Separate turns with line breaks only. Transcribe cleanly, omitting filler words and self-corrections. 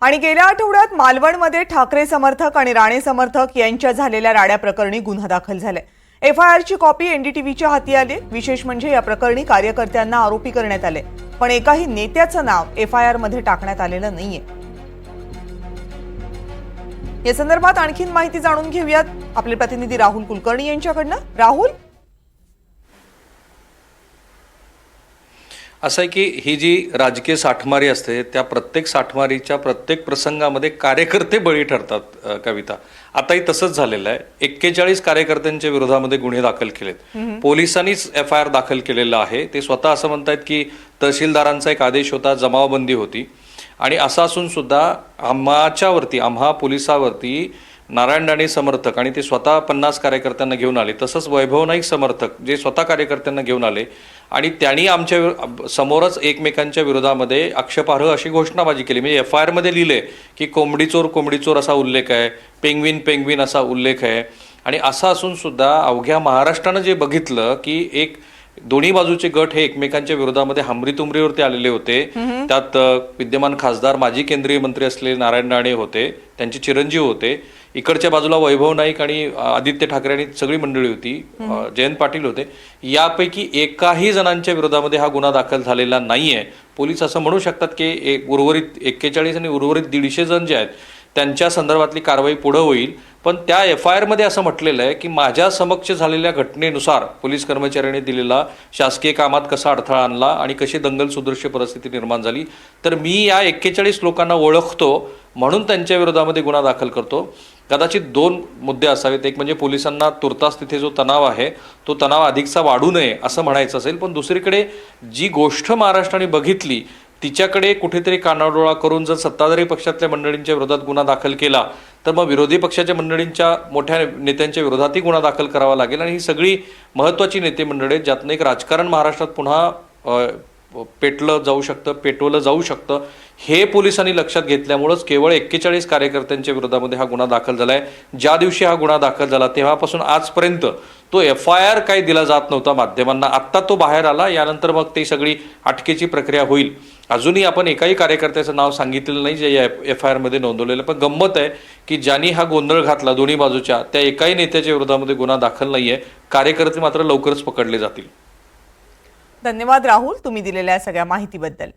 आणि गेल्या आठवड्यात मालवणमध्ये ठाकरे समर्थक आणि राणे समर्थक यांच्या झालेल्या राड्या प्रकरणी गुन्हा दाखल झालाय। एफआयआरची कॉपी एनडीटीव्हीच्या हाती आली। विशेष म्हणजे या प्रकरणी कार्यकर्त्यांना आरोपी करण्यात आले, पण एकाही नेत्याचं नाव एफआयआर मध्ये टाकण्यात आलेलं नाहीये। या संदर्भात आणखीन माहिती जाणून घेऊयात आपले प्रतिनिधी राहुल कुलकर्णी यांच्याकडनं। राहुल,
असं आहे की ही जी राजकीय साठमारी असते त्या प्रत्येक साठमारीच्या प्रत्येक प्रसंगामध्ये कार्यकर्ते बळी ठरतात। कविता, आताही तसंच झालेलं आहे। 41 कार्यकर्त्यांच्या विरोधामध्ये गुन्हे दाखल केलेत। पोलिसांनीच एफआयआर दाखल केलेला आहे। ते स्वतः असं म्हणतात की तहसीलदारांचा एक आदेश होता, जमावबंदी होती, आणि असं असून सुद्धा आम्हा पोलिसावरती नारायण राणे समर्थक आणि ते स्वतः 50 कार्यकर्त्यांना घेऊन आले, तसंच वैभव नाईक समर्थक जे स्वतः कार्यकर्त्यांना घेऊन आले आणि त्यांनी आमच्या समोरच एकमेकांच्या विरोधामध्ये आक्षेपार्ह अशी घोषणाबाजी केली। म्हणजे एफआयआर मध्ये लिहिले की कोंबडी चोर असा उल्लेख आहे, पेंग्विन असा उल्लेख आहे। आणि असं असून सुद्धा अवघ्या महाराष्ट्रानं जे बघितलं की एक दोन्ही बाजूचे गट हे एकमेकांच्या विरोधामध्ये हमरीतुमरीवरती आलेले होते। त्यात विद्यमान खासदार माजी केंद्रीय मंत्री असलेले नारायण राणे होते, त्यांचे चिरंजीव होते, इकडच्या बाजूला वैभव नाईक आणि आदित्य ठाकरे आणि सगळी मंडळी होती, जयंत पाटील होते। यापैकी एकाही जणांच्या विरोधामध्ये हा गुन्हा दाखल झालेला नाहीये। पोलीस असं म्हणू शकतात की उर्वरित 41 आणि उर्वरित 150 जण जे आहेत त्यांच्या संदर्भातली कारवाई पुढे होईल, पण त्या एफआयआर मध्ये असं म्हटलेलं आहे की माझ्या समक्ष झालेल्या घटनेनुसार पोलीस कर्मचाऱ्यांनी दिलेला शासकीय कामात कसा अडथळा आणला आणि कशी दंगल सदृश्य परिस्थिती निर्माण झाली, तर मी या 41 लोकांना ओळखतो म्हणून त्यांच्या विरोधामध्ये गुन्हा दाखल करतो। कदाचित 2 मुद्दे असावेत। एक म्हणजे पोलिसांना तुर्तास तिथे जो तणाव आहे तो तणाव अधिकचा वाढू नये असं म्हणायचं असेल, पण दुसरीकडे जी गोष्ट महाराष्ट्राने बघितली तिच्याकडे कुठेतरी कानाडोळा करून जर सत्ताधारी पक्षातल्या मंडळींच्या विरोधात गुन्हा दाखल केला तर मग विरोधी पक्षाच्या मंडळींच्या मोठ्या नेत्यांच्या विरोधातही गुन्हा दाखल करावा लागेल। आणि ही सगळी महत्त्वाची नेते मंडळी आहेत ज्यातनं एक राजकारण महाराष्ट्रात पुन्हा पेटवलं जाऊ शकतं। हे पोलिसांनी लक्षात घेतल्यामुळेच केवळ 41 कार्यकर्त्यांच्या विरोधामध्ये हा गुन्हा दाखल झालाय। ज्या दिवशी हा गुन्हा दाखल झाला तेव्हापासून आजपर्यंत तो एफआयआर काही दिला जात नव्हता माध्यमांना, आत्ता तो बाहेर आला। यानंतर मग ती सगळी अटकेची प्रक्रिया होईल। अजूनही आपण एकाही कार्यकर्त्याचं नाव सांगितलेलं नाही जे या एफआयआर मध्ये नोंदवलेलं, पण गंमत आहे की ज्यांनी हा गोंधळ घातला दोन्ही बाजूच्या त्या एकाही नेत्याच्या विरोधामध्ये गुन्हा दाखल नाहीये। कार्यकर्ते मात्र लवकरच पकडले जातील।
धन्यवाद राहुल, तुम्ही दिलेल्या सगळ्या माहितीबद्दल।